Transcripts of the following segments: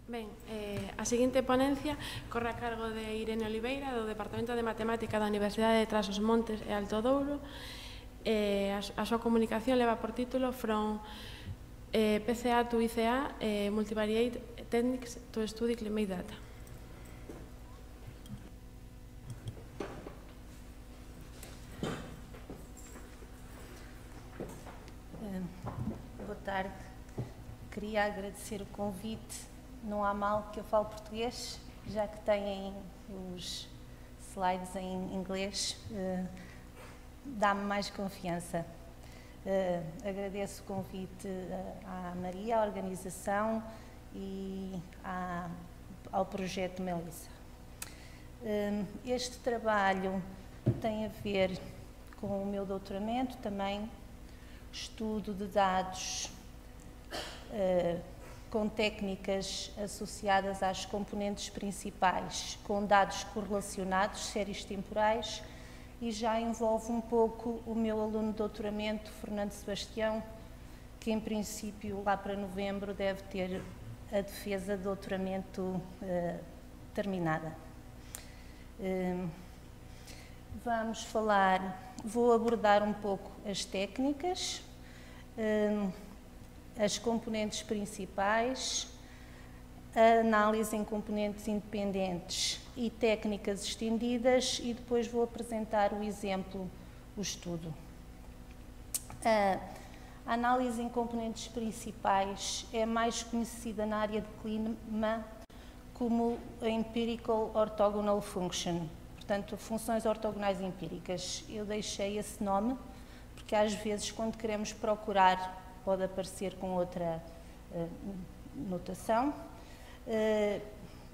Ben, a seguinte ponencia corre a cargo de Irene Oliveira, do Departamento de Matemática da Universidade de Trás-os-Montes e Alto Douro. A súa comunicación leva por título From PCA to ICA, Multivariate Techniques to Study Climate Data. Boa tarde. Queria agradecer o convite. Não há mal que eu fale português, já que têm os slides em inglês, dá-me mais confiança. Agradeço o convite à Maria, à organização e ao projeto Melissa. Este trabalho tem a ver com o meu doutoramento, também estudo de dados com técnicas associadas às componentes principais, com dados correlacionados, séries temporais, e já envolve um pouco o meu aluno de doutoramento, Fernando Sebastião, que em princípio lá para novembro deve ter a defesa de doutoramento terminada. Vou abordar um pouco as técnicas, as componentes principais, a análise em componentes independentes e técnicas estendidas, e depois vou apresentar o exemplo, o estudo. A análise em componentes principais é mais conhecida na área de clima como a Empirical Orthogonal Function, portanto, funções ortogonais empíricas. Eu deixei esse nome porque às vezes, quando queremos procurar, pode aparecer com outra notação,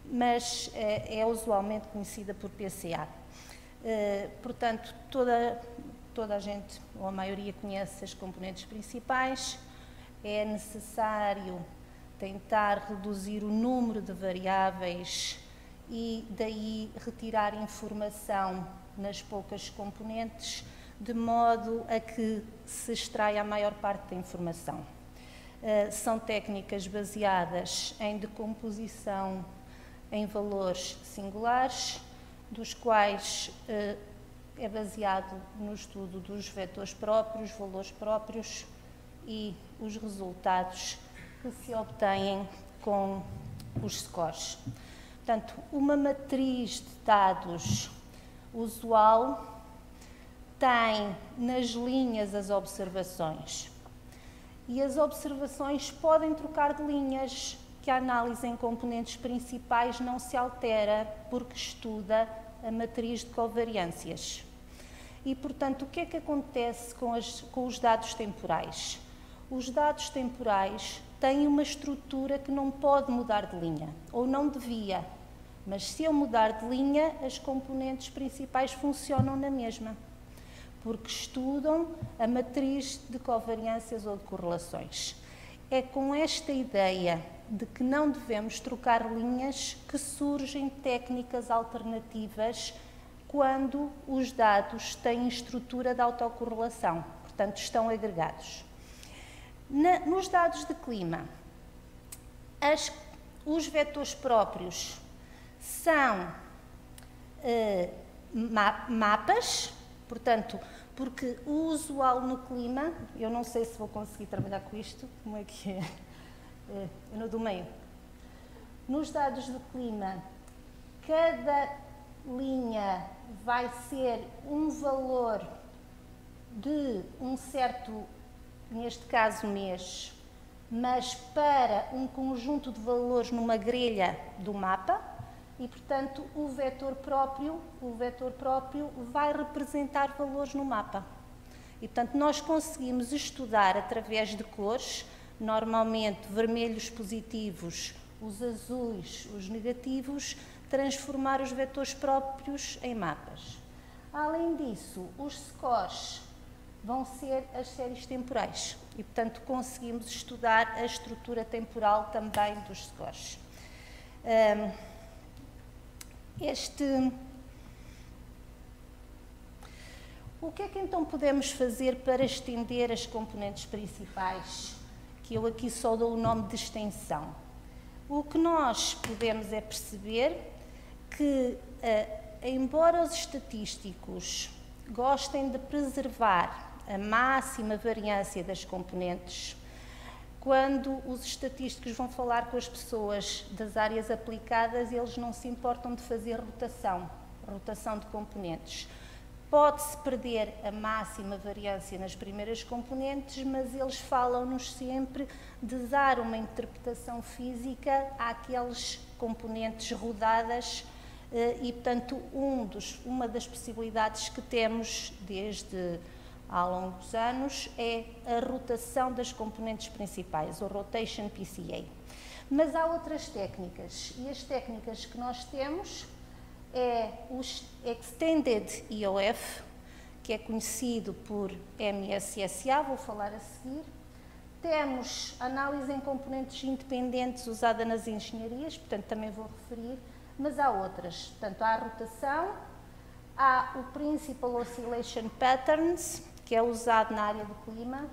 mas é usualmente conhecida por PCA. Portanto, toda a gente, ou a maioria, conhece as componentes principais. É necessário tentar reduzir o número de variáveis e daí retirar informação nas poucas componentes, de modo a que se extraia a maior parte da informação. São técnicas baseadas em decomposição em valores singulares, dos quais é baseado no estudo dos vetores próprios, valores próprios e os resultados que se obtêm com os scores. Portanto, uma matriz de dados usual tem nas linhas as observações, e as observações podem trocar de linhas, que a análise em componentes principais não se altera porque estuda a matriz de covariâncias. E, portanto, o que é que acontece com os dados temporais? Os dados temporais têm uma estrutura que não pode mudar de linha, ou não devia, mas se eu mudar de linha, as componentes principais funcionam na mesma, porque estudam a matriz de covariâncias ou de correlações. É com esta ideia de que não devemos trocar linhas que surgem técnicas alternativas quando os dados têm estrutura de autocorrelação, portanto, estão agregados. Nos dados de clima, os vetores próprios são mapas. Portanto, porque o usual no clima, eu não sei se vou conseguir trabalhar com isto, como é que é? No do meio. Nos dados do clima, cada linha vai ser um valor de um certo, neste caso, mês, mas para um conjunto de valores numa grelha do mapa. E, portanto, o vetor próprio vai representar valores no mapa. E, portanto, nós conseguimos estudar através de cores, normalmente vermelhos positivos, os azuis, os negativos, transformar os vetores próprios em mapas. Além disso, os scores vão ser as séries temporais. E, portanto, conseguimos estudar a estrutura temporal também dos scores. O que é que então podemos fazer para estender as componentes principais, que eu aqui só dou o nome de extensão? O que nós podemos é perceber que, embora os estatísticos gostem de preservar a máxima variância das componentes, quando os estatísticos vão falar com as pessoas das áreas aplicadas, eles não se importam de fazer rotação de componentes. Pode-se perder a máxima variância nas primeiras componentes, mas eles falam-nos sempre de dar uma interpretação física àqueles componentes rodadas e, portanto, uma das possibilidades que temos desde há longos anos é a rotação das componentes principais, o Rotation PCA. Mas há outras técnicas, e as técnicas que nós temos é o Extended EOF, que é conhecido por MSSA, vou falar a seguir. Temos análise em componentes independentes usada nas engenharias, portanto também vou referir, mas há outras. Portanto, há a rotação, há o Principal Oscillation Patterns, que é usado na área do clima,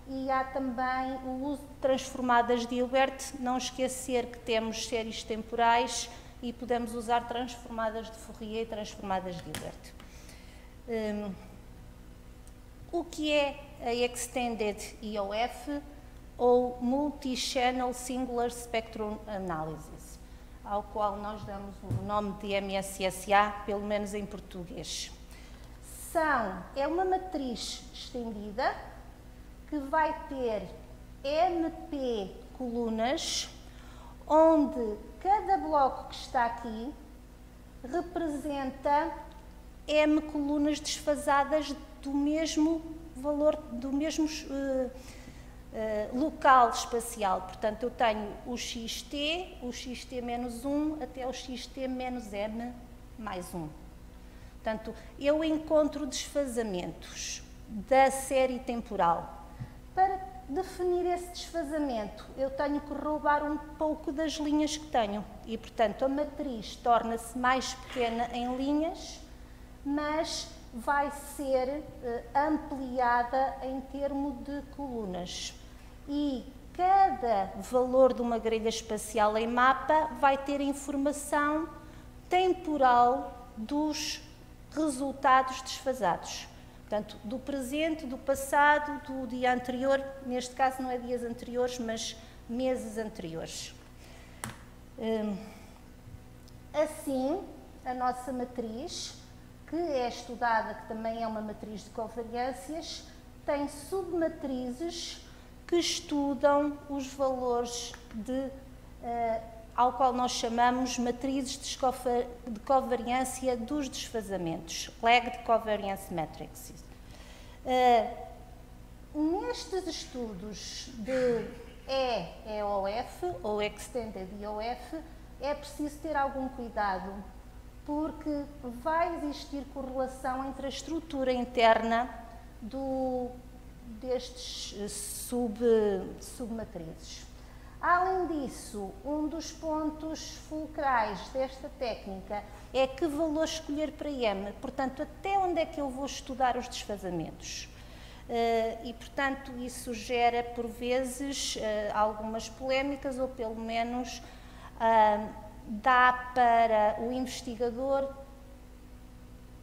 e há também o uso de transformadas de Hilbert. Não esquecer que temos séries temporais e podemos usar transformadas de Fourier e transformadas de Hilbert. O que é a Extended EOF ou Multi-Channel Singular Spectrum Analysis, ao qual nós damos o nome de MSSA, pelo menos em português. É uma matriz estendida que vai ter MP colunas, onde cada bloco que está aqui representa M colunas desfasadas do mesmo valor, do mesmo local espacial. Portanto, eu tenho o xt menos 1 até o xt menos m mais 1. Portanto, eu encontro desfazamentos da série temporal. Para definir esse desfazamento, eu tenho que roubar um pouco das linhas que tenho. E, portanto, a matriz torna-se mais pequena em linhas, mas vai ser ampliada em termos de colunas. E cada valor de uma grelha espacial em mapa vai ter informação temporal dos resultados desfasados. Portanto, do presente, do passado, do dia anterior, neste caso não é dias anteriores, mas meses anteriores. Assim, a nossa matriz, que é estudada, que também é uma matriz de covariâncias, tem submatrizes que estudam os valores ao qual nós chamamos matrizes de covariância dos desfazamentos, Lagged Covariance Matrices. Nestes estudos de EOF, ou Extended EOF, é preciso ter algum cuidado, porque vai existir correlação entre a estrutura interna destes submatrizes. Além disso, um dos pontos fulcrais desta técnica é que valor escolher para M, portanto, até onde é que eu vou estudar os desfazamentos. E, portanto, isso gera, por vezes, algumas polémicas, ou pelo menos dá para o investigador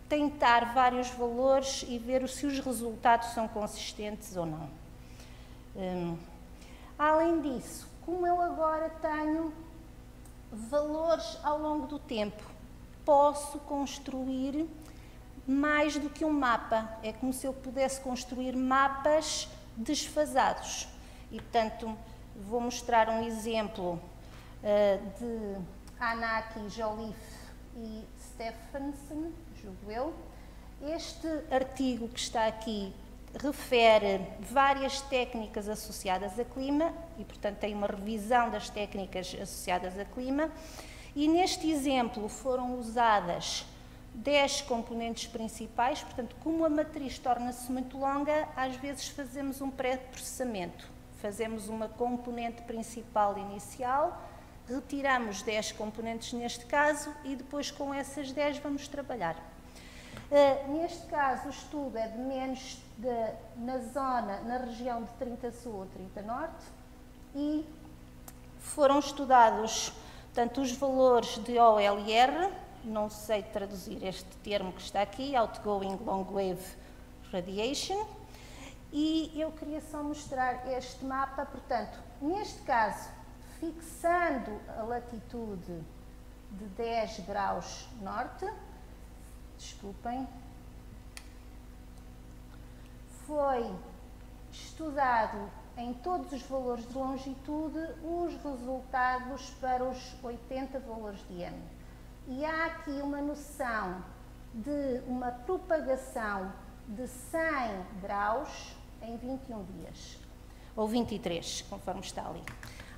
tentar vários valores e ver se os resultados são consistentes ou não. Além disso, como eu agora tenho valores ao longo do tempo, posso construir mais do que um mapa. É como se eu pudesse construir mapas desfasados. E, portanto, vou mostrar um exemplo de Anaki, Jolliffe e Stephenson, julgo eu. Este artigo que está aqui refere várias técnicas associadas a clima e, portanto, tem uma revisão das técnicas associadas a clima. E neste exemplo foram usadas 10 componentes principais, portanto, como a matriz torna-se muito longa, às vezes fazemos um pré-processamento. Fazemos uma componente principal inicial, retiramos 10 componentes neste caso e depois com essas 10 vamos trabalhar. Neste caso, o estudo é de menos na região de 30 Sul a 30 Norte, e foram estudados tanto os valores de OLR, não sei traduzir este termo que está aqui, Outgoing Long Wave Radiation, e eu queria só mostrar este mapa. Portanto, neste caso, fixando a latitude de 10 graus norte, desculpem, foi estudado em todos os valores de longitude os resultados para os 80 valores de M. E há aqui uma noção de uma propagação de 100 graus em 21 dias, ou 23, conforme está ali,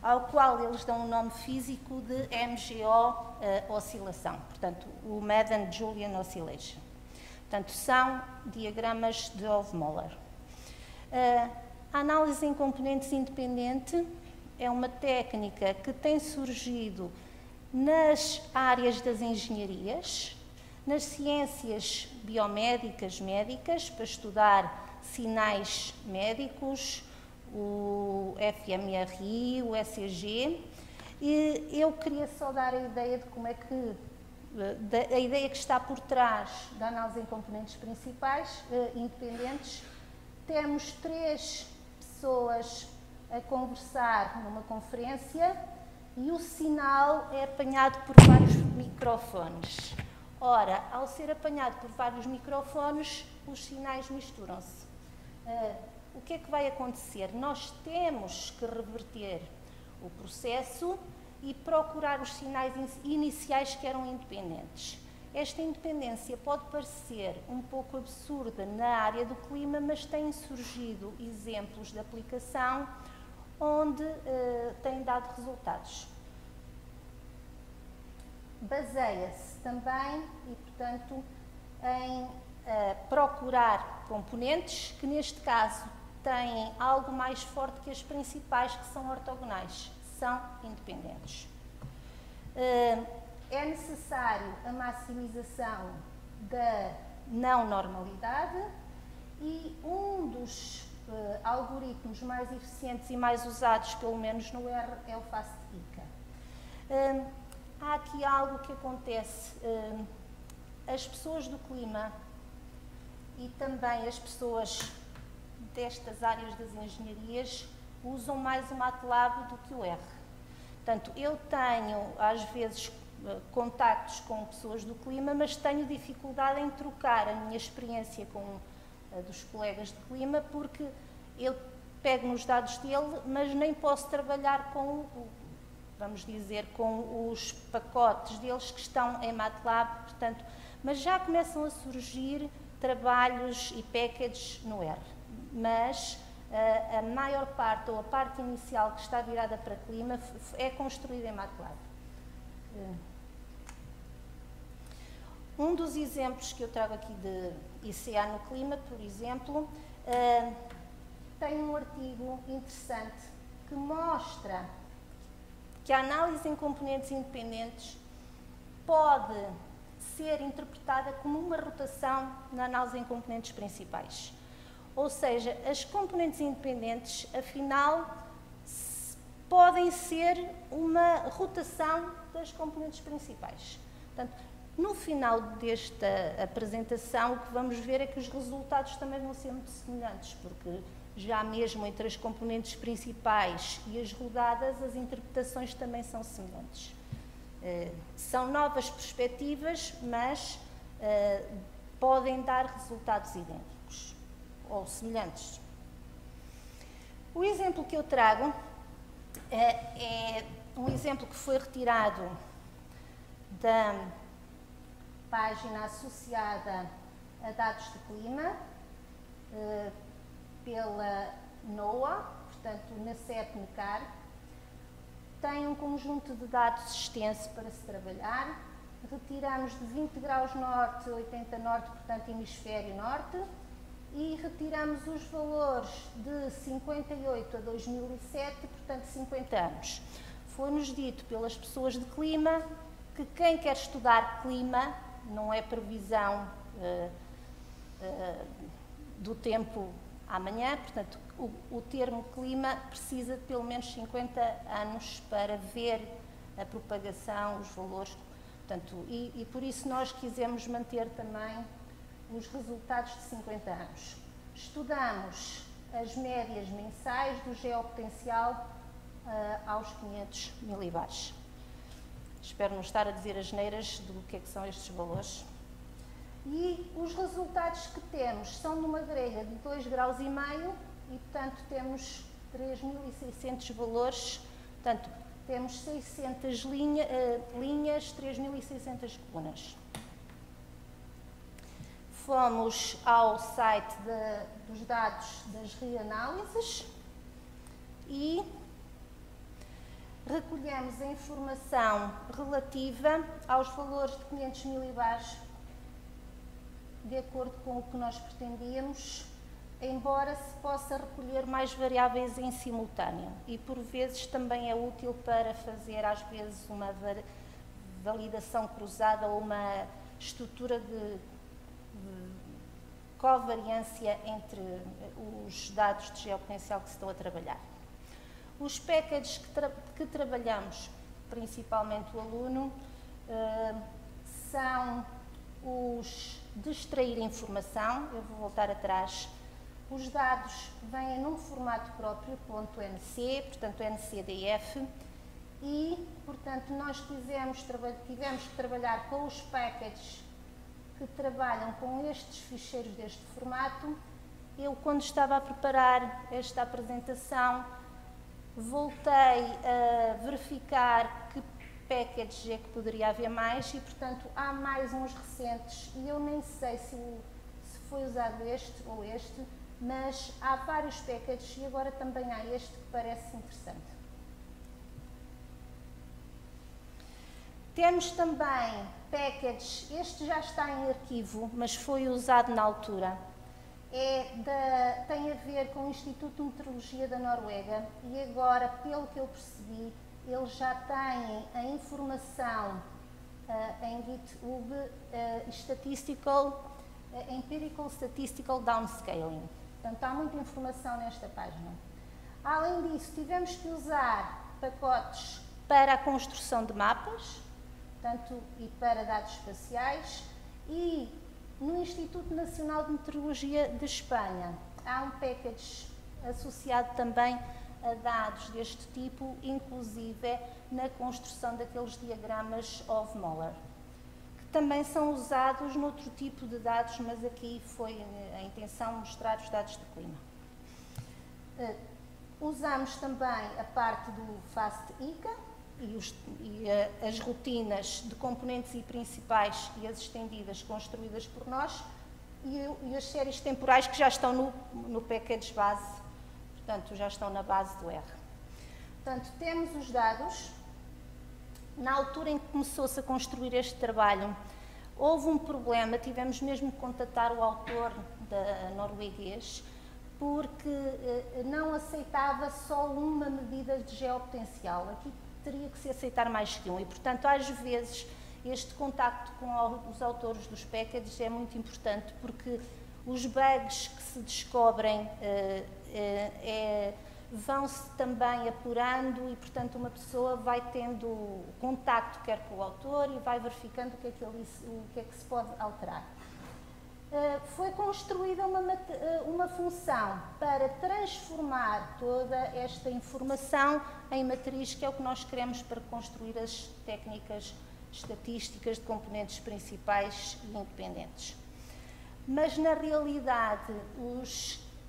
ao qual eles dão o nome físico de MGO oscilação, portanto, o Madden-Julian Oscillation. Portanto, são diagramas de Hove-Moller. A análise em componentes independente é uma técnica que tem surgido nas áreas das engenharias, nas ciências biomédicas, médicas, para estudar sinais médicos, o fMRI, o ECG, e eu queria só dar a ideia de como é que, a ideia que está por trás da análise em componentes principais, independentes. Temos 3 pessoas a conversar numa conferência e o sinal é apanhado por vários microfones. Ora, ao ser apanhado por vários microfones, os sinais misturam-se. O que é que vai acontecer? Nós temos que reverter o processo e procurar os sinais iniciais que eram independentes. Esta independência pode parecer um pouco absurda na área do clima, mas têm surgido exemplos de aplicação onde têm dado resultados. Baseia-se também, e portanto, em procurar componentes que, neste caso, têm algo mais forte que as principais, que são ortogonais, são independentes. É necessário a maximização da não normalidade e um dos algoritmos mais eficientes e mais usados, pelo menos no R, é o FAST-ICA. Há aqui algo que acontece. As pessoas do clima e também as pessoas destas áreas das engenharias usam mais o MATLAB do que o R. Portanto, eu tenho, às vezes, contactos com pessoas do clima, mas tenho dificuldade em trocar a minha experiência com a dos colegas de clima, porque eu pego nos dados dele, mas nem posso trabalhar com, vamos dizer, com os pacotes deles que estão em MATLAB, portanto, mas já começam a surgir trabalhos e packages no R. Mas a maior parte, ou a parte inicial que está virada para clima, é construída em MATLAB. Um dos exemplos que eu trago aqui de ICA no clima, por exemplo, tem um artigo interessante que mostra que a análise em componentes independentes pode ser interpretada como uma rotação na análise em componentes principais. Ou seja, as componentes independentes, afinal, podem ser uma rotação das componentes principais. Portanto, no final desta apresentação, o que vamos ver é que os resultados também vão ser muito semelhantes, porque já mesmo entre as componentes principais e as rodadas, as interpretações também são semelhantes. São novas perspectivas, mas podem dar resultados idênticos ou semelhantes. O exemplo que eu trago é um exemplo que foi retirado da página associada a dados de clima pela NOAA, portanto, NACEP-NECAR. Tem um conjunto de dados extenso para se trabalhar. Retiramos de 20 graus norte, 80 norte, portanto, hemisfério norte, e retiramos os valores de 58 a 2007, portanto, 50 anos. Foi-nos dito pelas pessoas de clima que quem quer estudar clima, não é previsão do tempo amanhã, portanto, o termo clima precisa de pelo menos 50 anos para ver a propagação, os valores, portanto, e por isso nós quisemos manter também os resultados de 50 anos. Estudamos as médias mensais do geopotencial aos 500 milibares. Espero não estar a dizer asneiras do que é que são estes valores. E os resultados que temos são numa grelha de 2,5 graus e, portanto, temos 3.600 valores, portanto, temos 600 linhas, 3.600 colunas. Fomos ao site dos dados das reanálises e recolhemos a informação relativa aos valores de 500 milibares de acordo com o que nós pretendíamos, embora se possa recolher mais variáveis em simultâneo e por vezes também é útil para fazer às vezes uma validação cruzada ou uma estrutura de covariância entre os dados de geopotencial que se estão a trabalhar. Os packages que trabalhamos, principalmente o aluno, são os de extrair informação. Eu vou voltar atrás. Os dados vêm num formato próprio, .nc, portanto NCDF, e, portanto, nós tivemos que trabalhar com os packages que trabalham com estes ficheiros deste formato. Eu, quando estava a preparar esta apresentação, voltei a verificar que packages é que poderia haver mais e, portanto, há mais uns recentes e eu nem sei se foi usado este ou este, mas há vários packages e agora também há este que parece interessante. Temos também packages, este já está em arquivo, mas foi usado na altura. Tem a ver com o Instituto de Meteorologia da Noruega e agora, pelo que eu percebi, eles já têm a informação em GitHub Empirical Statistical Downscaling. Portanto, há muita informação nesta página. Além disso, tivemos que usar pacotes para a construção de mapas, portanto, e para dados espaciais, e no Instituto Nacional de Meteorologia de Espanha há um package associado também a dados deste tipo, inclusive na construção daqueles diagramas Hove-Moller, que também são usados noutro tipo de dados, mas aqui foi a intenção mostrar os dados de clima. Usamos também a parte do FAST-ICA e as rotinas de componentes e principais e as estendidas construídas por nós e as séries temporais que já estão no package base, portanto, já estão na base do R. Portanto, temos os dados. Na altura em que começou-se a construir este trabalho, houve um problema, tivemos mesmo que contatar o autor norueguês, porque não aceitava só uma medida de geopotencial. Aqui teria que se aceitar mais que um e, portanto, às vezes, este contacto com os autores dos packages é muito importante, porque os bugs que se descobrem vão-se também apurando e, portanto, uma pessoa vai tendo contacto quer com o autor e vai verificando o que é que se pode alterar. Foi construída uma função para transformar toda esta informação em matriz, que é o que nós queremos para construir as técnicas estatísticas de componentes principais e independentes. Mas, na realidade,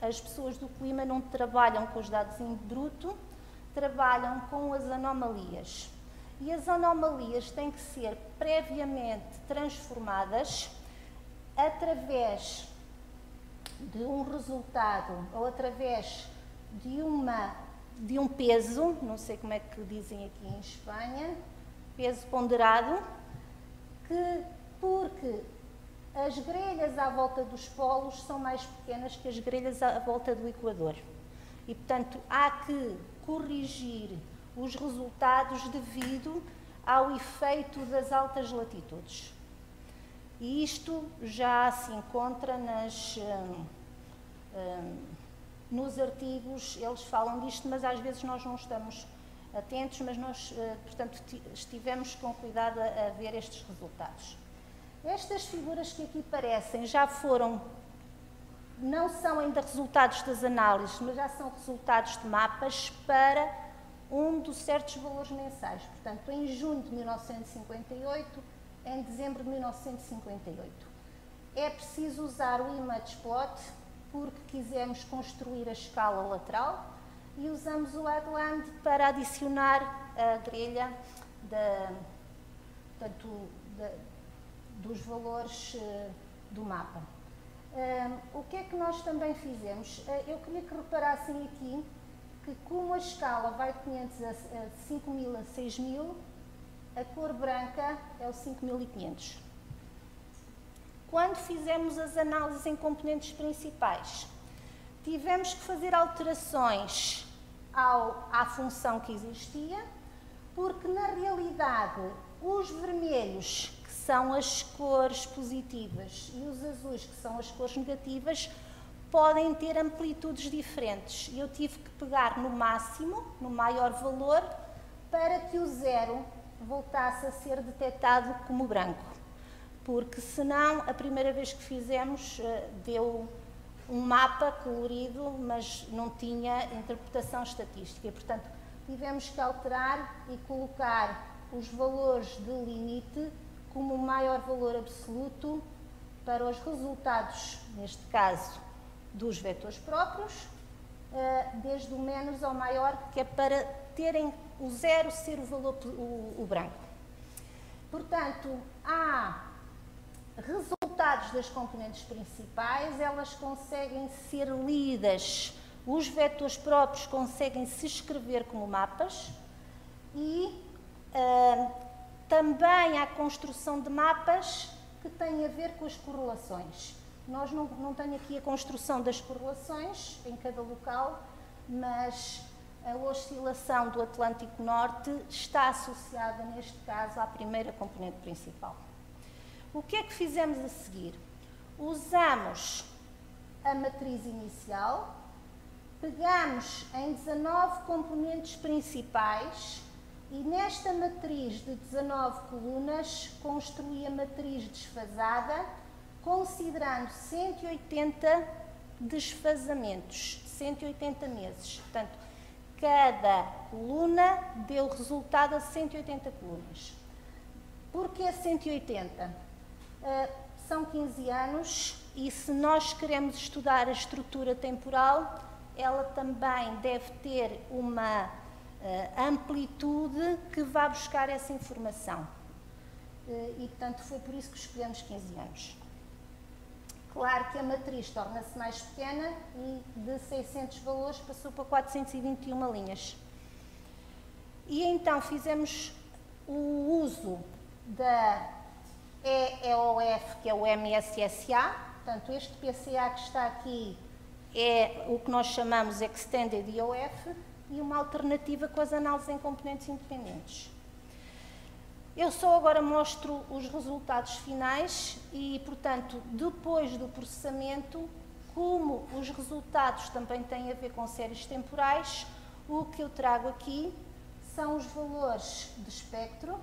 as pessoas do clima não trabalham com os dados em bruto, trabalham com as anomalias. E as anomalias têm que ser previamente transformadas através de um resultado ou através de um peso, não sei como é que dizem aqui em Espanha, peso ponderado, porque as grelhas à volta dos polos são mais pequenas que as grelhas à volta do Equador. E, portanto, há que corrigir os resultados devido ao efeito das altas latitudes. E isto já se encontra nos artigos eles falam disto, mas às vezes nós não estamos atentos, mas nós, portanto, estivemos com cuidado a ver estes resultados. Estas figuras que aqui aparecem já foram, não são ainda resultados das análises, mas já são resultados de mapas para de certos valores mensais. Portanto, em junho de 1958, em dezembro de 1958. É preciso usar o image plot porque quisemos construir a escala lateral e usamos o headland para adicionar a grelha dos valores do mapa. O que é que nós também fizemos? Eu queria que reparassem aqui que como a escala vai de 500 a 5.000 a 6.000, a cor branca é o 5.500. Quando fizemos as análises em componentes principais, tivemos que fazer alterações à função que existia, porque na realidade os vermelhos, que são as cores positivas, e os azuis, que são as cores negativas, podem ter amplitudes diferentes. Eu tive que pegar no máximo, no maior valor, para que o zero voltasse a ser detectado como branco. Porque senão, a primeira vez que fizemos, deu um mapa colorido, mas não tinha interpretação estatística. E, portanto, tivemos que alterar e colocar os valores de limite como o maior valor absoluto para os resultados, neste caso, dos vetores próprios, desde o menos ao maior, que é para terem o zero ser o valor o branco. Portanto, há resultados das componentes principais, elas conseguem ser lidas, os vetores próprios conseguem se escrever como mapas e também há construção de mapas que têm a ver com as correlações. Nós não tenho aqui a construção das correlações em cada local, mas a oscilação do Atlântico Norte está associada, neste caso, à primeira componente principal. O que é que fizemos a seguir? Usamos a matriz inicial, pegamos em 19 componentes principais e nesta matriz de 19 colunas construí a matriz desfasada, considerando 180 desfasamentos, 180 meses. Portanto, cada coluna deu resultado a 180 colunas. Porquê 180? São 15 anos e se nós queremos estudar a estrutura temporal, ela também deve ter uma amplitude que vá buscar essa informação. E, portanto, foi por isso que escolhemos 15 anos. Claro que a matriz torna-se mais pequena e de 600 valores passou para 421 linhas. E então fizemos o uso da EOF, que é o MSSA, portanto este PCA que está aqui é o que nós chamamos Extended EOF e uma alternativa com as análises em componentes independentes. Eu só agora mostro os resultados finais e, portanto, depois do processamento, como os resultados também têm a ver com séries temporais, o que eu trago aqui são os valores de espectro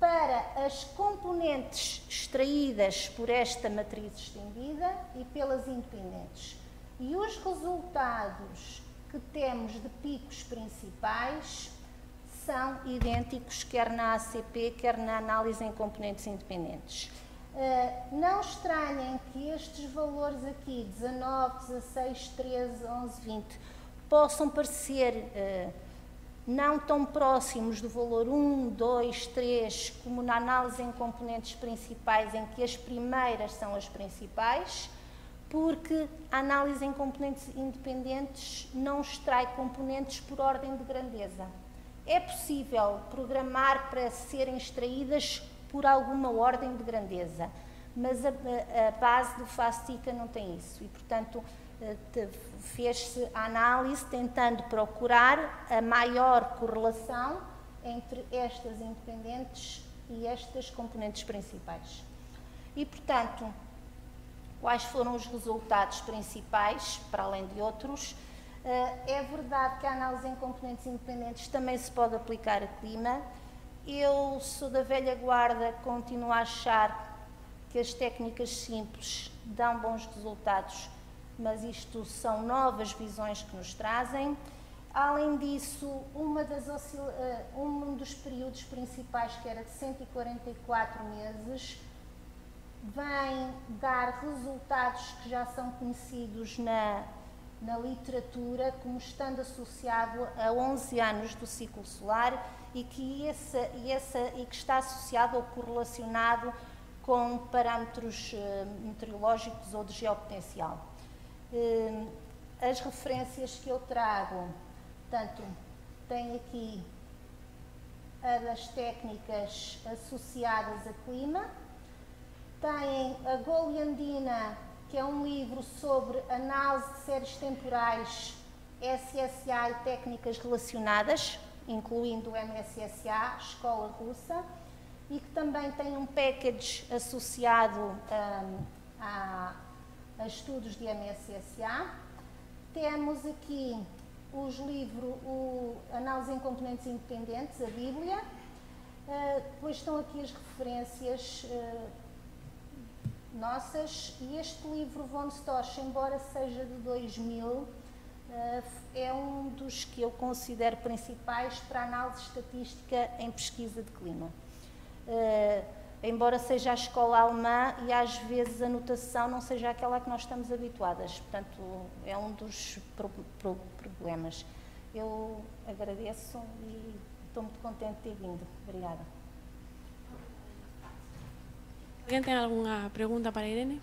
para as componentes extraídas por esta matriz estendida e pelas independentes. E os resultados que temos de picos principais são idênticos quer na ACP, quer na análise em componentes independentes. Não estranhem que estes valores aqui, 19, 16, 13, 11, 20, possam parecer não tão próximos do valor 1, 2, 3, como na análise em componentes principais, em que as primeiras são as principais, porque a análise em componentes independentes não extrai componentes por ordem de grandeza. É possível programar para serem extraídas por alguma ordem de grandeza, mas a base do FASTICA não tem isso e, portanto, fez-se a análise tentando procurar a maior correlação entre estas independentes e estas componentes principais. E, portanto, quais foram os resultados principais, para além de outros. É verdade que a análise em componentes independentes também se pode aplicar a clima. Eu sou da velha guarda, continuo a achar que as técnicas simples dão bons resultados, mas isto são novas visões que nos trazem. Além disso, um dos períodos principais, que era de 144 meses, vem dar resultados que já são conhecidos na literatura como estando associado a 11 anos do ciclo solar e que está associado ou correlacionado com parâmetros meteorológicos ou de geopotencial. As referências que eu trago, portanto, tem aqui a das técnicas associadas a clima, tem a Goliandina, que é um livro sobre análise de séries temporais, SSA e técnicas relacionadas, incluindo o MSSA, escola russa, e que também tem um package associado a estudos de MSSA. Temos aqui os livros, Análise em Componentes Independentes, a Bíblia. Depois estão aqui as referências nossas, e este livro von Storch, embora seja de 2000, é um dos que eu considero principais para a análise estatística em pesquisa de clima. Embora seja a escola alemã e às vezes a notação não seja aquela que nós estamos habituadas, portanto é um dos problemas. Eu agradeço e estou muito contente de ter vindo. Obrigada. ¿Alguien tiene alguna pregunta para Irene?